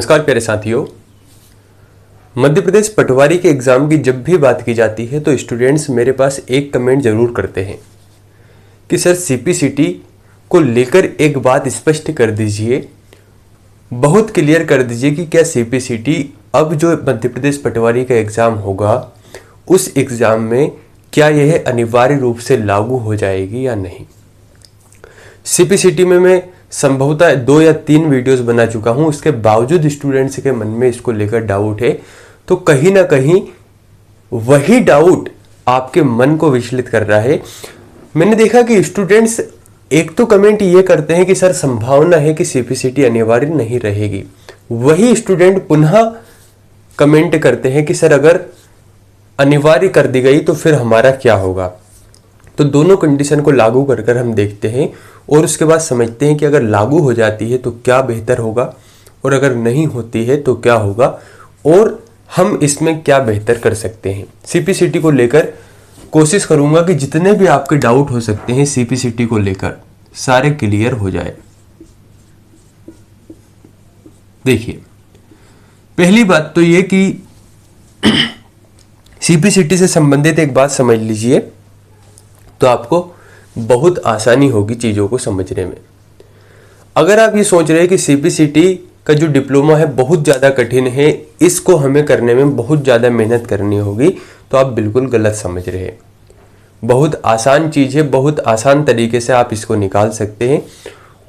नमस्कार प्यारे साथियों। मध्य प्रदेश पटवारी के एग्ज़ाम की जब भी बात की जाती है तो स्टूडेंट्स मेरे पास एक कमेंट ज़रूर करते हैं कि सर सीपीसीटी को लेकर एक बात स्पष्ट कर दीजिए, बहुत क्लियर कर दीजिए कि क्या सीपीसीटी अब जो मध्य प्रदेश पटवारी का एग्ज़ाम होगा उस एग्ज़ाम में क्या यह अनिवार्य रूप से लागू हो जाएगी या नहीं। सीपीसीटी में मैं संभवतः 2 या 3 वीडियोस बना चुका हूं, उसके बावजूद स्टूडेंट्स के मन में इसको लेकर डाउट है, तो कहीं ना कहीं वही डाउट आपके मन को विचलित कर रहा है। मैंने देखा कि स्टूडेंट्स एक तो कमेंट ये करते हैं कि सर संभावना है कि सीपीसीटी अनिवार्य नहीं रहेगी, वही स्टूडेंट पुनः कमेंट करते हैं कि सर अगर अनिवार्य कर दी गई तो फिर हमारा क्या होगा। तो दोनों कंडीशन को लागू कर हम देखते हैं और उसके बाद समझते हैं कि अगर लागू हो जाती है तो क्या बेहतर होगा और अगर नहीं होती है तो क्या होगा और हम इसमें क्या बेहतर कर सकते हैं। सीपीसीटी को लेकर कोशिश करूंगा कि जितने भी आपके डाउट हो सकते हैं सीपीसीटी को लेकर सारे क्लियर हो जाए। देखिए, पहली बात तो ये कि सीपीसीटी से संबंधित एक बात समझ लीजिए तो आपको बहुत आसानी होगी चीज़ों को समझने में। अगर आप ये सोच रहे हैं कि सीपीसीटी का जो डिप्लोमा है बहुत ज़्यादा कठिन है, इसको हमें करने में बहुत ज़्यादा मेहनत करनी होगी, तो आप बिल्कुल गलत समझ रहे हैं। बहुत आसान चीज़ है, बहुत आसान तरीके से आप इसको निकाल सकते हैं।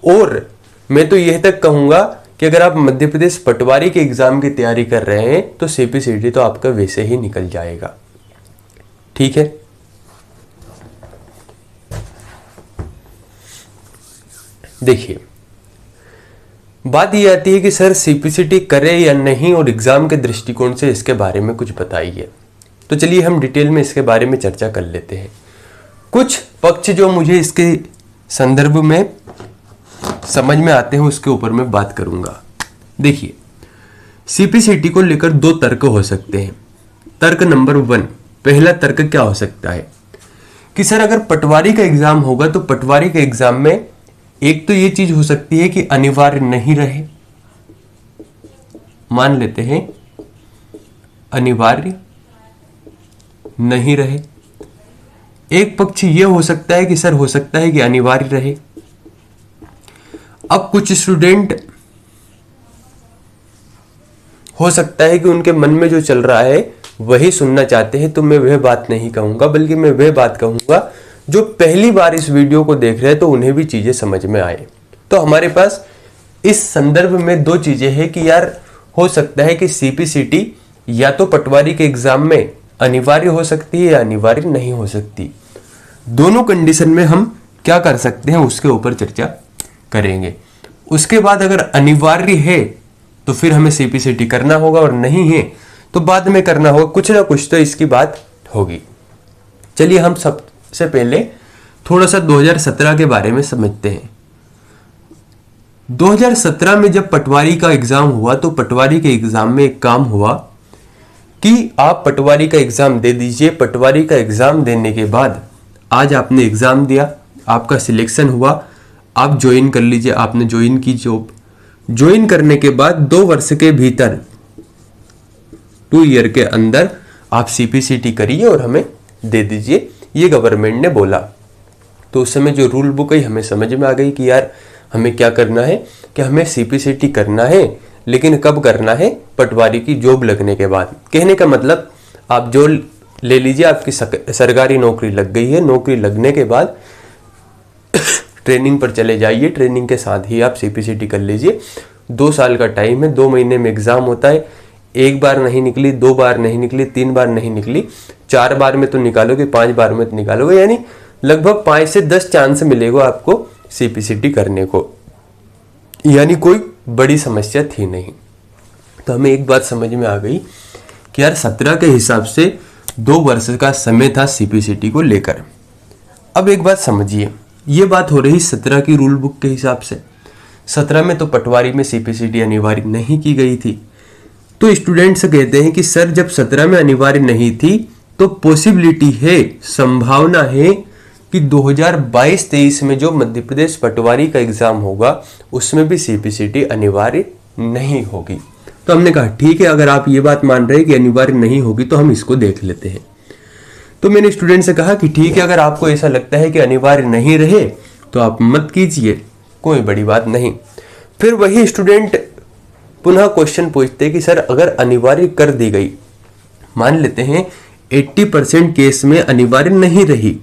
और मैं तो यह तक कहूँगा कि अगर आप मध्य प्रदेश पटवारी के एग्ज़ाम की तैयारी कर रहे हैं तो सीपीसीटी तो आपका वैसे ही निकल जाएगा। ठीक है, देखिए बात ये आती है कि सर सीपीसीटी करे या नहीं और एग्जाम के दृष्टिकोण से इसके बारे में कुछ बताइए। तो चलिए हम डिटेल में इसके बारे में चर्चा कर लेते हैं। कुछ पक्ष जो मुझे इसके संदर्भ में समझ में आते हैं उसके ऊपर मैं बात करूंगा। देखिए, सीपीसीटी को लेकर 2 तर्क हो सकते हैं। तर्क नंबर 1, पहला तर्क क्या हो सकता है कि सर अगर पटवारी का एग्जाम होगा तो पटवारी के एग्जाम में एक तो ये चीज हो सकती है कि अनिवार्य नहीं रहे, मान लेते हैं अनिवार्य नहीं रहे। एक पक्ष ये हो सकता है कि सर हो सकता है कि अनिवार्य रहे। अब कुछ स्टूडेंट हो सकता है कि उनके मन में जो चल रहा है वही सुनना चाहते हैं, तो मैं वह बात नहीं कहूंगा, बल्कि मैं वह बात कहूंगा जो पहली बार इस वीडियो को देख रहे हैं तो उन्हें भी चीजें समझ में आए। तो हमारे पास इस संदर्भ में 2 चीजें हैं कि यार हो सकता है कि सीपीसीटी या तो पटवारी के एग्जाम में अनिवार्य हो सकती है या अनिवार्य नहीं हो सकती। दोनों कंडीशन में हम क्या कर सकते हैं उसके ऊपर चर्चा करेंगे। उसके बाद अगर अनिवार्य है तो फिर हमें सीपीसीटी करना होगा और नहीं है तो बाद में करना होगा, कुछ ना कुछ तो इसकी बात होगी। चलिए हम सबसे पहले थोड़ा सा 2017 के बारे में समझते हैं। 2017 में जब पटवारी का एग्जाम हुआ तो पटवारी के एग्जाम में एक काम हुआ कि आप पटवारी का एग्जाम दे दीजिए। पटवारी का एग्जाम देने के बाद आज आपने एग्जाम दिया, आपका सिलेक्शन हुआ, आप ज्वाइन कर लीजिए। आपने ज्वाइन की जॉब, ज्वाइन करने के बाद 2 वर्ष के भीतर 2 ईयर के अंदर आप सीपीसीटी करिए और हमें दे दीजिए, ये गवर्नमेंट ने बोला। तो उस समय जो रूल बुक है हमें समझ में आ गई कि यार हमें क्या करना है कि हमें सीपीसीटी करना है, लेकिन कब करना है, पटवारी की जॉब लगने के बाद। कहने का मतलब आप जो ले लीजिए, आपकी सरकारी नौकरी लग गई है, नौकरी लगने के बाद ट्रेनिंग पर चले जाइए, ट्रेनिंग के साथ ही आप सीपीसीटी कर लीजिए। 2 साल का टाइम है, 2 महीने में एग्जाम होता है। 1 बार नहीं निकली, 2 बार नहीं निकली, 3 बार नहीं निकली, 4 बार में तो निकालोगे, 5 बार में तो निकालोगे, यानी लगभग 5 से 10 चांस मिलेगा आपको सीपीसीटी करने को। यानी कोई बड़ी समस्या थी नहीं। तो हमें एक बात समझ में आ गई कि यार 17 के हिसाब से 2 वर्ष का समय था सीपीसीटी को लेकर। अब एक बात समझिए, ये बात हो रही 17 की रूल बुक के हिसाब से। 17 में तो पटवारी में सीपीसीटी अनिवार्य नहीं की गई थी। तो स्टूडेंट्स कहते हैं कि सर जब 17 में अनिवार्य नहीं थी तो पॉसिबिलिटी है, संभावना है कि 2022-23 में जो मध्य प्रदेश पटवारी का एग्जाम होगा उसमें भी सीपीसीटी अनिवार्य नहीं होगी। तो हमने कहा ठीक है, अगर आप ये बात मान रहे हैं कि अनिवार्य नहीं होगी तो हम इसको देख लेते हैं। तो मैंने स्टूडेंट से कहा कि ठीक है, अगर आपको ऐसा लगता है कि अनिवार्य नहीं रहे तो आप मत कीजिए, कोई बड़ी बात नहीं। फिर वही स्टूडेंट पुनः क्वेश्चन पूछते कि सर अगर अनिवार्य कर दी गई, मान लेते हैं 80% केस में अनिवार्य नहीं रही,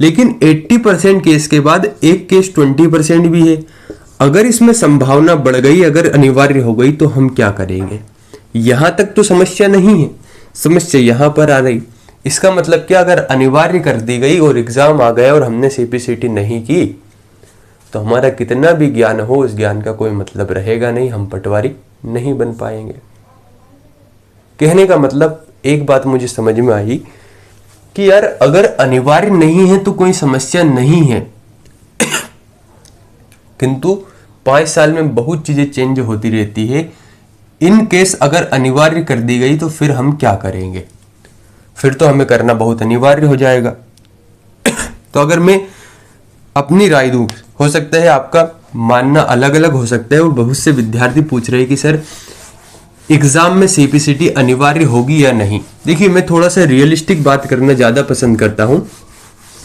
लेकिन 80% केस के बाद एक केस 20% भी है, अगर इसमें संभावना बढ़ गई, अगर अनिवार्य हो गई तो हम क्या करेंगे? यहां तक तो समस्या नहीं है, समस्या यहां पर आ रही। इसका मतलब क्या, अगर अनिवार्य कर दी गई और एग्जाम आ गया और हमने सीपीसीटी नहीं की तो हमारा कितना भी ज्ञान हो उस ज्ञान का कोई मतलब रहेगा नहीं, हम पटवारी नहीं बन पाएंगे। कहने का मतलब एक बात मुझे समझ में आई कि यार अगर अनिवार्य नहीं है तो कोई समस्या नहीं है, किंतु 5 साल में बहुत चीजें चेंज होती रहती है। इन केस अगर अनिवार्य कर दी गई तो फिर हम क्या करेंगे? फिर तो हमें करना बहुत अनिवार्य हो जाएगा। तो अगर मैं अपनी राय दूं, हो सकता है आपका मानना अलग अलग हो सकता है, और बहुत से विद्यार्थी पूछ रहे हैं कि सर एग्जाम में सीपीसीटी अनिवार्य होगी या नहीं। देखिए, मैं थोड़ा सा रियलिस्टिक बात करना ज्यादा पसंद करता हूं,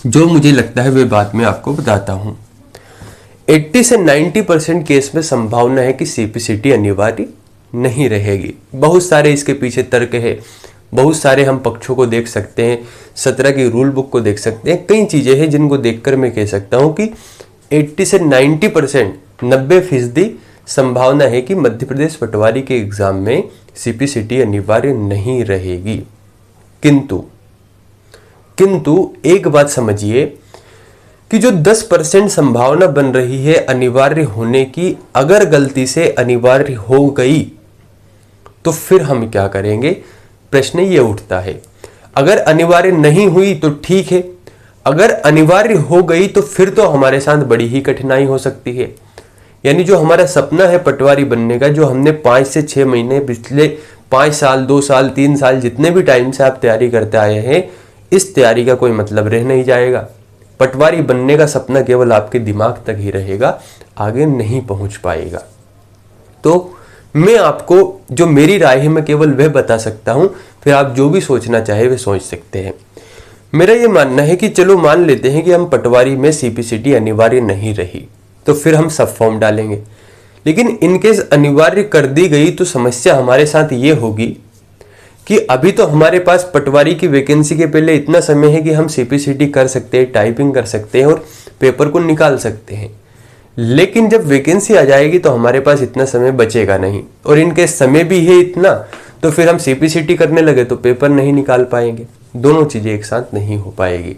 जो मुझे लगता है वे बात मैं आपको बताता हूं। 80 से 90% केस में संभावना है कि सीपीसीटी अनिवार्य नहीं रहेगी। बहुत सारे इसके पीछे तर्क है, बहुत सारे हम पक्षों को देख सकते हैं, 17 की रूल बुक को देख सकते हैं, कई चीजें हैं जिनको देखकर मैं कह सकता हूं कि 80 से 90%, 90% संभावना है कि मध्य प्रदेश पटवारी के एग्जाम में सीपीसीटी अनिवार्य नहीं रहेगी। किंतु एक बात समझिए कि जो 10% संभावना बन रही है अनिवार्य होने की, अगर गलती से अनिवार्य हो गई तो फिर हम क्या करेंगे? प्रश्न ये उठता है। अगर अनिवार्य नहीं हुई तो ठीक है, अगर अनिवार्य हो गई तो फिर तो हमारे साथ बड़ी ही कठिनाई हो सकती है। यानी जो हमारा सपना है पटवारी बनने का, जो हमने 5 से 6 महीने, पिछले 5 साल, 2 साल, 3 साल, जितने भी टाइम से आप तैयारी करते आए हैं, इस तैयारी का कोई मतलब रह नहीं जाएगा। पटवारी बनने का सपना केवल आपके दिमाग तक ही रहेगा, आगे नहीं पहुंच पाएगा। तो मैं आपको जो मेरी राय है मैं केवल वह बता सकता हूं, फिर आप जो भी सोचना चाहे वे सोच सकते हैं। मेरा यह मानना है कि चलो मान लेते हैं कि हम पटवारी में सीपीसीटी अनिवार्य नहीं रही, तो फिर हम सब फॉर्म डालेंगे। लेकिन इनकेस अनिवार्य कर दी गई तो समस्या हमारे साथ ये होगी कि अभी तो हमारे पास पटवारी की वैकेंसी के पहले इतना समय है कि हम सीपीसीटी कर सकते हैं, टाइपिंग कर सकते हैं और पेपर को निकाल सकते हैं। लेकिन जब वैकेंसी आ जाएगी तो हमारे पास इतना समय बचेगा नहीं, और इनके समय भी है इतना, तो फिर हम सीपीसीटी करने लगे तो पेपर नहीं निकाल पाएंगे, दोनों चीजें एक साथ नहीं हो पाएगी।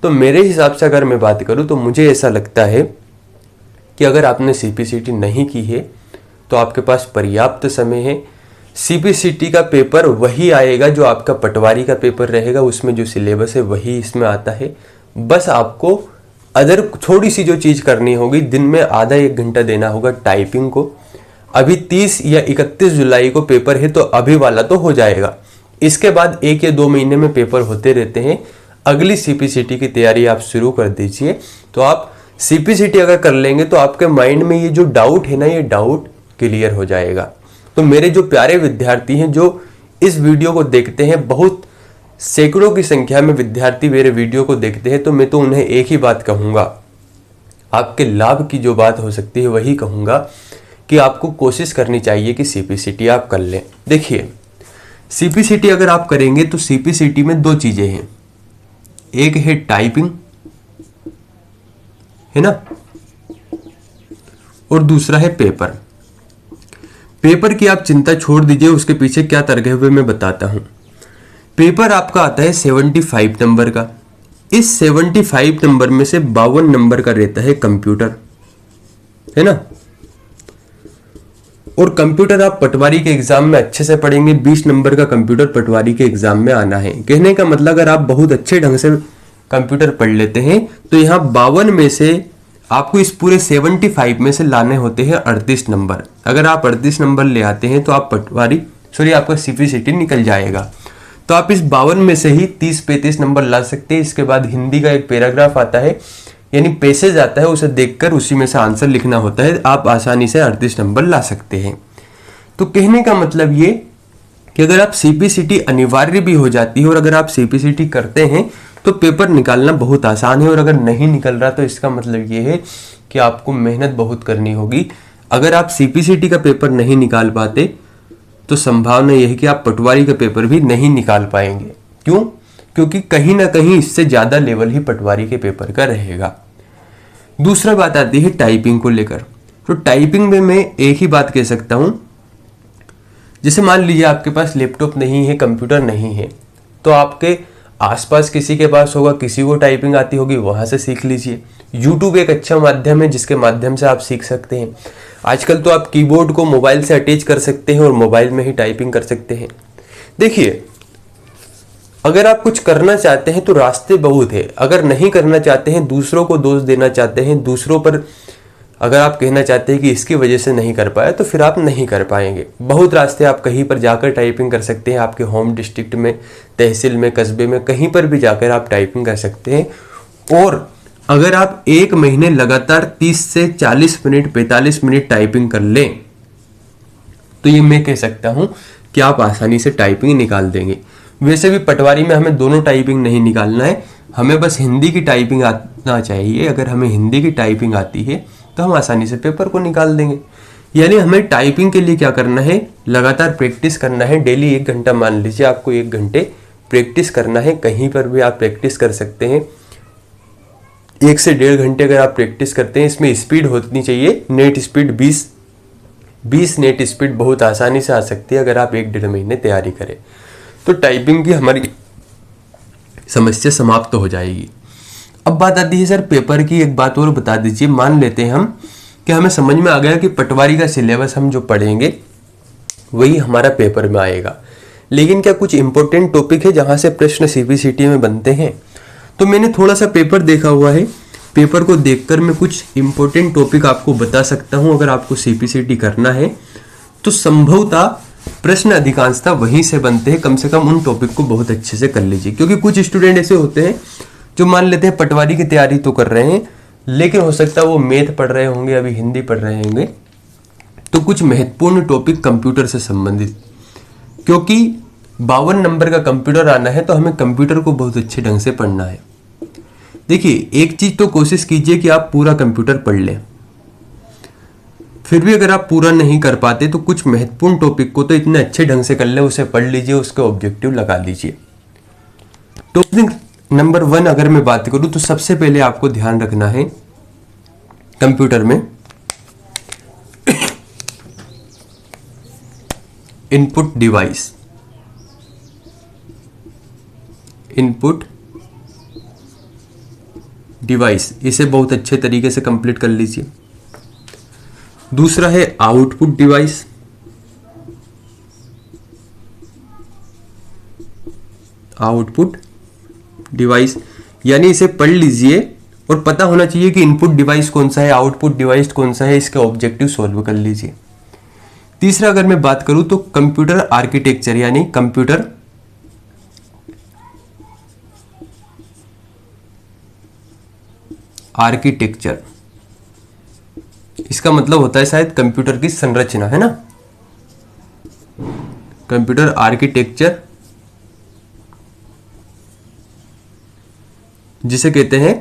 तो मेरे हिसाब से अगर मैं बात करूं तो मुझे ऐसा लगता है कि अगर आपने सीपीसीटी नहीं की है तो आपके पास पर्याप्त समय है। सीपीसीटी का पेपर वही आएगा जो आपका पटवारी का पेपर रहेगा, उसमें जो सिलेबस है वही इसमें आता है। बस आपको अदर थोड़ी सी जो चीज करनी होगी, दिन में आधा 1 घंटा देना होगा टाइपिंग को। अभी 30 या 31 जुलाई को पेपर है तो अभी वाला तो हो जाएगा, इसके बाद 1 या 2 महीने में पेपर होते रहते हैं। अगली सीपीसीटी की तैयारी आप शुरू कर दीजिए। तो आप सीपीसीटी अगर कर लेंगे तो आपके माइंड में ये जो डाउट है ना, ये डाउट क्लियर हो जाएगा। तो मेरे जो प्यारे विद्यार्थी हैं जो इस वीडियो को देखते हैं, बहुत सैकड़ों की संख्या में विद्यार्थी मेरे वीडियो को देखते हैं, तो मैं तो उन्हें एक ही बात कहूंगा, आपके लाभ की जो बात हो सकती है वही कहूंगा कि आपको कोशिश करनी चाहिए कि सीपीसीटी आप कर लें। देखिए, सीपीसीटी अगर आप करेंगे तो सीपीसीटी में 2 चीजें हैं, एक है टाइपिंग, है ना, और दूसरा है पेपर। पेपर की आप चिंता छोड़ दीजिए, उसके पीछे क्या तर्क है वे मैं बताता हूं। पेपर आपका आता है 75 नंबर का। इस 75 नंबर में से 52 नंबर का रहता है कंप्यूटर, है ना। और कंप्यूटर आप पटवारी के एग्जाम में अच्छे से पढ़ेंगे, 20 नंबर का कंप्यूटर पटवारी के एग्जाम में आना है। कहने का मतलब अगर आप बहुत अच्छे ढंग से कंप्यूटर पढ़ लेते हैं तो यहाँ 52 में से आपको इस पूरे 75 में से लाने होते हैं 38 नंबर। अगर आप 38 नंबर ले आते हैं तो आप आपका सीपीसीटी निकल जाएगा। तो आप इस 52 में से ही 30-35 नंबर ला सकते हैं। इसके बाद हिंदी का एक पैराग्राफ आता है, यानी पैसेज आता है, उसे देखकर उसी में से आंसर लिखना होता है। आप आसानी से 38 नंबर ला सकते हैं। तो कहने का मतलब ये कि अगर आप सीपीसीटी अनिवार्य भी हो जाती है और अगर आप सीपीसीटी करते हैं तो पेपर निकालना बहुत आसान है, और अगर नहीं निकल रहा तो इसका मतलब ये है कि आपको मेहनत बहुत करनी होगी। अगर आप सीपीसीटी का पेपर नहीं निकाल पाते तो संभावना यह है कि आप पटवारी का पेपर भी नहीं निकाल पाएंगे। क्यों? क्योंकि कहीं ना कहीं इससे ज़्यादा लेवल ही पटवारी के पेपर का रहेगा। दूसरा बात आती है टाइपिंग को लेकर। तो टाइपिंग में मैं एक ही बात कह सकता हूँ, जैसे मान लीजिए आपके पास लैपटॉप नहीं है, कंप्यूटर नहीं है, तो आपके आसपास किसी के पास होगा, किसी को टाइपिंग आती होगी, वहाँ से सीख लीजिए। यूट्यूब एक अच्छा माध्यम है जिसके माध्यम से आप सीख सकते हैं। आजकल तो आप कीबोर्ड को मोबाइल से अटैच कर सकते हैं और मोबाइल में ही टाइपिंग कर सकते हैं। देखिए, अगर आप कुछ करना चाहते हैं तो रास्ते बहुत है। अगर नहीं करना चाहते हैं, दूसरों को दोष देना चाहते हैं, दूसरों पर अगर आप कहना चाहते हैं कि इसकी वजह से नहीं कर पाया, तो फिर आप नहीं कर पाएंगे। बहुत रास्ते, आप कहीं पर जाकर टाइपिंग कर सकते हैं। आपके होम डिस्ट्रिक्ट में, तहसील में, कस्बे में, कहीं पर भी जाकर आप टाइपिंग कर सकते हैं। और अगर आप एक महीने लगातार 30 से 40 मिनट, 45 मिनट टाइपिंग कर लें, तो ये मैं कह सकता हूं कि आप आसानी से टाइपिंग निकाल देंगे। वैसे भी पटवारी में हमें दोनों टाइपिंग नहीं निकालना है, हमें बस हिंदी की टाइपिंग आना चाहिए। अगर हमें हिंदी की टाइपिंग आती है तो हम आसानी से पेपर को निकाल देंगे। यानी हमें टाइपिंग के लिए क्या करना है, लगातार प्रैक्टिस करना है। डेली 1 घंटा, मान लीजिए आपको 1 घंटे प्रैक्टिस करना है। कहीं पर भी आप प्रैक्टिस कर सकते हैं। 1 से 1.5 घंटे अगर आप प्रैक्टिस करते हैं, इसमें स्पीड होनी चाहिए नेट स्पीड 20 नेट स्पीड बहुत आसानी से आ सकती है अगर आप 1-1.5 महीने तैयारी करें, तो टाइपिंग की हमारी समस्या समाप्त हो जाएगी। अब बात आती है सर पेपर की। एक बात और बता दीजिए, मान लेते हैं हम कि हमें समझ में आ गया कि पटवारी का सिलेबस हम जो पढ़ेंगे वही हमारा पेपर में आएगा, लेकिन क्या कुछ इंपॉर्टेंट टॉपिक है जहां से प्रश्न सीपीसीटी में बनते हैं? तो मैंने थोड़ा सा पेपर देखा हुआ है। पेपर को देखकर मैं कुछ इंपॉर्टेंट टॉपिक आपको बता सकता हूं। अगर आपको सीपीसीटी करना है तो संभवतः प्रश्न अधिकांशतः वहीं से बनते हैं। कम से कम उन टॉपिक को बहुत अच्छे से कर लीजिए, क्योंकि कुछ स्टूडेंट ऐसे होते हैं जो मान लेते हैं पटवारी की तैयारी तो कर रहे हैं, लेकिन हो सकता है वो मैथ पढ़ रहे होंगे, अभी हिंदी पढ़ रहे होंगे, तो कुछ महत्वपूर्ण टॉपिक कंप्यूटर से संबंधित, क्योंकि 52 नंबर का कंप्यूटर आना है तो हमें कंप्यूटर को बहुत अच्छे ढंग से पढ़ना है। देखिए, एक चीज तो कोशिश कीजिए कि आप पूरा कंप्यूटर पढ़ लें। फिर भी अगर आप पूरा नहीं कर पाते तो कुछ महत्वपूर्ण टॉपिक को तो इतने अच्छे ढंग से कर ले, उसे पढ़ लीजिए, उसके ऑब्जेक्टिव लगा लीजिए। टॉपिक नंबर 1 अगर मैं बात करूं तो सबसे पहले आपको ध्यान रखना है कंप्यूटर में इनपुट डिवाइस। इनपुट डिवाइस, इसे बहुत अच्छे तरीके से कंप्लीट कर लीजिए। दूसरा है आउटपुट डिवाइस। आउटपुट डिवाइस यानी इसे पढ़ लीजिए और पता होना चाहिए कि इनपुट डिवाइस कौन सा है, आउटपुट डिवाइस कौन सा है, इसके ऑब्जेक्टिव सॉल्व कर लीजिए। तीसरा अगर मैं बात करूं तो कंप्यूटर आर्किटेक्चर, यानी कंप्यूटर आर्किटेक्चर, इसका मतलब होता है शायद कंप्यूटर की संरचना, है ना। कंप्यूटर आर्किटेक्चर जिसे कहते हैं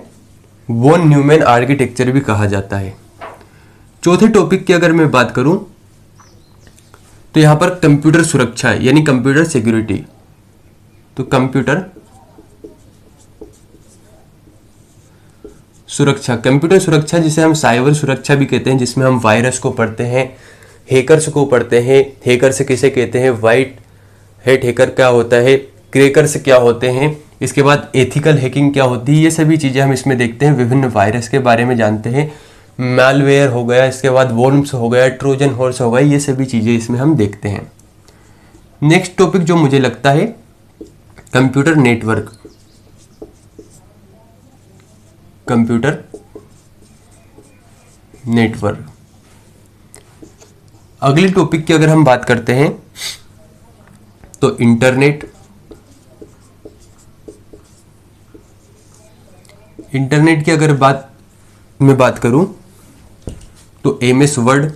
वॉन न्यूमैन आर्किटेक्चर भी कहा जाता है। चौथे टॉपिक की अगर मैं बात करूं तो यहां पर कंप्यूटर सुरक्षा है, यानी कंप्यूटर सिक्योरिटी। तो कंप्यूटर सुरक्षा, कंप्यूटर सुरक्षा जिसे हम साइबर सुरक्षा भी कहते हैं, जिसमें हम वायरस को पढ़ते हैं, हैकर्स को पढ़ते हैं। हैकर्स किसे कहते हैं, वाइट हैट हैकर क्या होता है, क्रैकर्स क्या होते हैं, इसके बाद एथिकल हैकिंग क्या होती है, ये सभी चीज़ें हम इसमें देखते हैं। विभिन्न वायरस के बारे में जानते हैं, मैलवेयर हो गया, इसके बाद वॉर्म्स हो गया, ट्रोजन हॉर्स हो गया, ये सभी चीज़ें इसमें हम देखते हैं। नेक्स्ट टॉपिक जो मुझे लगता है कंप्यूटर नेटवर्क। Computer network. अगले टॉपिक की अगर हम बात करते हैं तो इंटरनेट। इंटरनेट की अगर मैं बात करूं तो MS वर्ड,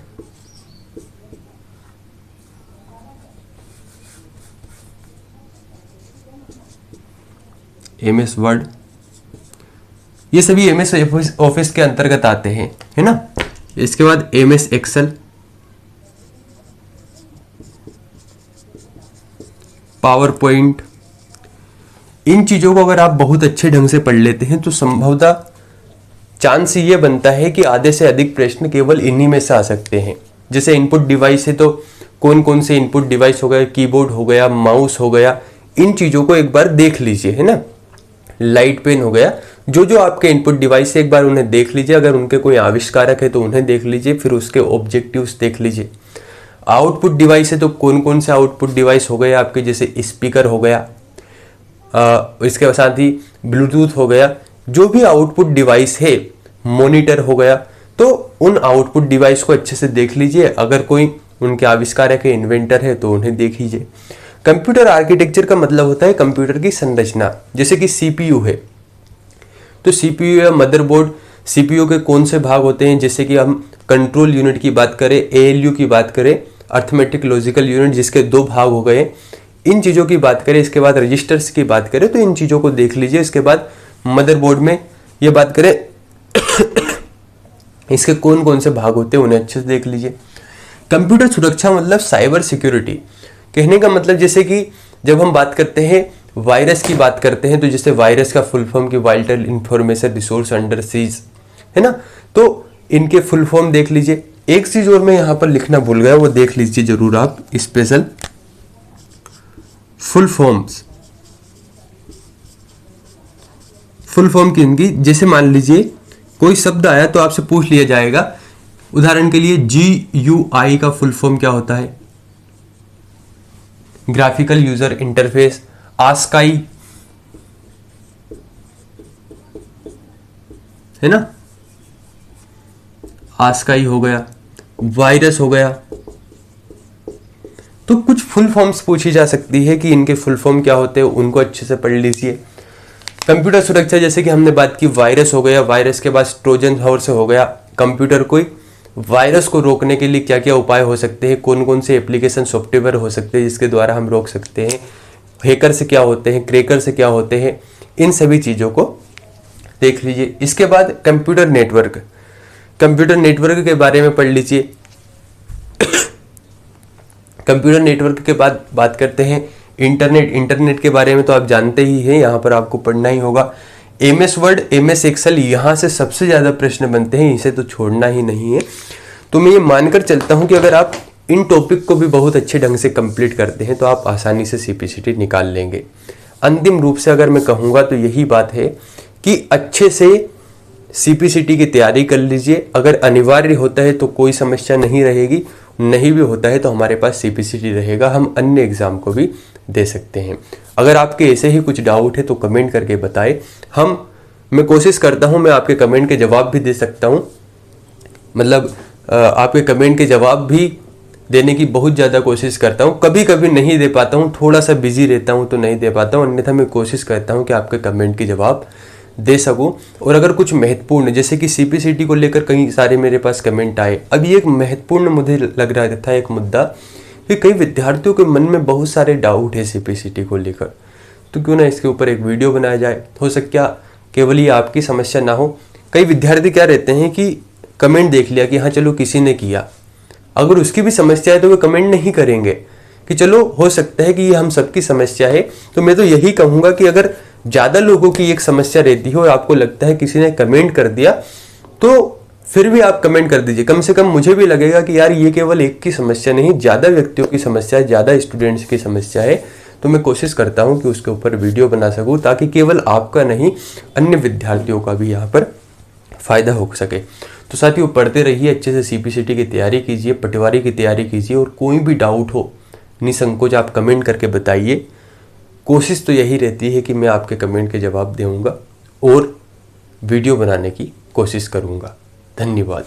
MS वर्ड, ये सभी MS ऑफिस के अंतर्गत आते हैं, है ना। इसके बाद MS एक्सेल, पावर पॉइंट। इन चीजों को अगर आप बहुत अच्छे ढंग से पढ़ लेते हैं तो संभवतः चांस ये बनता है कि आधे से अधिक प्रश्न केवल इन्हीं में से आ सकते हैं। जैसे इनपुट डिवाइस है तो कौन कौन से इनपुट डिवाइस हो गए, कीबोर्ड हो गया, माउस हो गया, इन चीजों को एक बार देख लीजिए, है ना। लाइट पेन हो गया, जो जो आपके इनपुट डिवाइस है एक बार उन्हें देख लीजिए। अगर उनके कोई आविष्कारक है तो उन्हें देख लीजिए, फिर उसके ऑब्जेक्टिव्स देख लीजिए। आउटपुट डिवाइस है तो कौन कौन से आउटपुट डिवाइस हो गए आपके, जैसे स्पीकर हो गया, इसके साथ ही ब्लूटूथ हो गया, जो भी आउटपुट डिवाइस है, मॉनिटर हो गया, तो उन आउटपुट डिवाइस को अच्छे से देख लीजिए। अगर कोई उनके आविष्कारक है, इन्वेंटर है, तो उन्हें देख लीजिए। कंप्यूटर आर्किटेक्चर का मतलब होता है कंप्यूटर की संरचना। जैसे कि सीपीयू है तो सीपीयू या मदरबोर्ड, सीपीयू के कौन से भाग होते हैं, जैसे कि हम कंट्रोल यूनिट की बात करें, एएलयू की बात करें, अर्थमेटिक लॉजिकल यूनिट जिसके 2 भाग हो गए, इन चीज़ों की बात करें। इसके बाद रजिस्टर्स की बात करें तो इन चीज़ों को देख लीजिए। इसके बाद मदरबोर्ड में ये बात करें इसके कौन कौन से भाग होते हैं उन्हें अच्छे से देख लीजिए। कंप्यूटर सुरक्षा मतलब साइबर सिक्योरिटी, कहने का मतलब जैसे कि जब हम बात करते हैं वायरस की बात करते हैं तो जैसे वायरस का फुल फॉर्म की vital information resource under seize, है ना, तो इनके फुल फॉर्म देख लीजिए। एक चीज और मैं यहां पर लिखना भूल गया, वो देख लीजिए जरूर आप, special full forms. Full form की इनकी, जैसे मान लीजिए कोई शब्द आया तो आपसे पूछ लिया जाएगा, उदाहरण के लिए GUI का फुल फॉर्म क्या होता है, ग्राफिकल यूजर इंटरफेस। ASCII, है ना, ASCII हो गया, वायरस हो गया। तो कुछ फुल फॉर्म्स पूछी जा सकती है कि इनके फुल फॉर्म क्या होते हैं, उनको अच्छे से पढ़ लीजिए। कंप्यूटर सुरक्षा, जैसे कि हमने बात की, वायरस हो गया, वायरस के बाद ट्रोजन हॉर्स हो गया। कंप्यूटर कोई वायरस को रोकने के लिए क्या क्या उपाय हो सकते हैं, कौन कौन से एप्लीकेशन सॉफ्टवेयर हो सकते हैं जिसके द्वारा हम रोक सकते हैं, हैकर से क्या होते हैं, क्रैकर से क्या होते हैं, इन सभी चीज़ों को देख लीजिए। इसके बाद कंप्यूटर नेटवर्क, कंप्यूटर नेटवर्क के बारे में पढ़ लीजिए। कंप्यूटर नेटवर्क के बाद बात करते हैं इंटरनेट। इंटरनेट के बारे में तो आप जानते ही हैं, यहाँ पर आपको पढ़ना ही होगा। MS वर्ड, MS एक्सेल, यहाँ से सबसे ज़्यादा प्रश्न बनते हैं, इसे तो छोड़ना ही नहीं है। तो मैं ये मानकर चलता हूँ कि अगर आप इन टॉपिक को भी बहुत अच्छे ढंग से कंप्लीट करते हैं तो आप आसानी से CPCT निकाल लेंगे। अंतिम रूप से अगर मैं कहूँगा तो यही बात है कि अच्छे से CPCT की तैयारी कर लीजिए। अगर अनिवार्य होता है तो कोई समस्या नहीं रहेगी, नहीं भी होता है तो हमारे पास CPCT रहेगा, हम अन्य एग्जाम को भी दे सकते हैं। अगर आपके ऐसे ही कुछ डाउट है तो कमेंट करके बताएं। मैं कोशिश करता हूं, मैं आपके कमेंट के जवाब भी दे सकता हूं, मतलब आपके कमेंट के जवाब भी देने की बहुत ज़्यादा कोशिश करता हूं। कभी कभी नहीं दे पाता हूं, थोड़ा सा बिजी रहता हूं तो नहीं दे पाता हूं, अन्यथा मैं कोशिश करता हूं कि आपके कमेंट के जवाब दे सकूं। और अगर कुछ महत्वपूर्ण, जैसे कि CPCT को लेकर कई सारे मेरे पास कमेंट आए, अब ये एक महत्वपूर्ण मुझे लग रहा था एक मुद्दा कि कई विद्यार्थियों के मन में बहुत सारे डाउट है CPCT को लेकर, तो क्यों ना इसके ऊपर एक वीडियो बनाया जाए। हो सकता केवल ये आपकी समस्या ना हो। कई विद्यार्थी क्या रहते हैं कि कमेंट देख लिया कि हाँ चलो किसी ने किया, अगर उसकी भी समस्या है तो वे कमेंट नहीं करेंगे कि चलो हो सकता है कि ये हम सबकी समस्या है। तो मैं तो यही कहूँगा कि अगर ज़्यादा लोगों की एक समस्या रहती हो और आपको लगता है किसी ने कमेंट कर दिया तो फिर भी आप कमेंट कर दीजिए। कम से कम मुझे भी लगेगा कि यार ये केवल एक की समस्या नहीं, ज़्यादा व्यक्तियों की समस्या है, ज़्यादा स्टूडेंट्स की समस्या है। तो मैं कोशिश करता हूँ कि उसके ऊपर वीडियो बना सकूँ ताकि केवल आपका नहीं अन्य विद्यार्थियों का भी यहाँ पर फायदा हो सके। तो साथियों पढ़ते रहिए, अच्छे से CPCT की तैयारी कीजिए, पटवारी की तैयारी कीजिए और कोई भी डाउट हो निसंकोच आप कमेंट करके बताइए। कोशिश तो यही रहती है कि मैं आपके कमेंट के जवाब दूंगा और वीडियो बनाने की कोशिश करूंगा। धन्यवाद।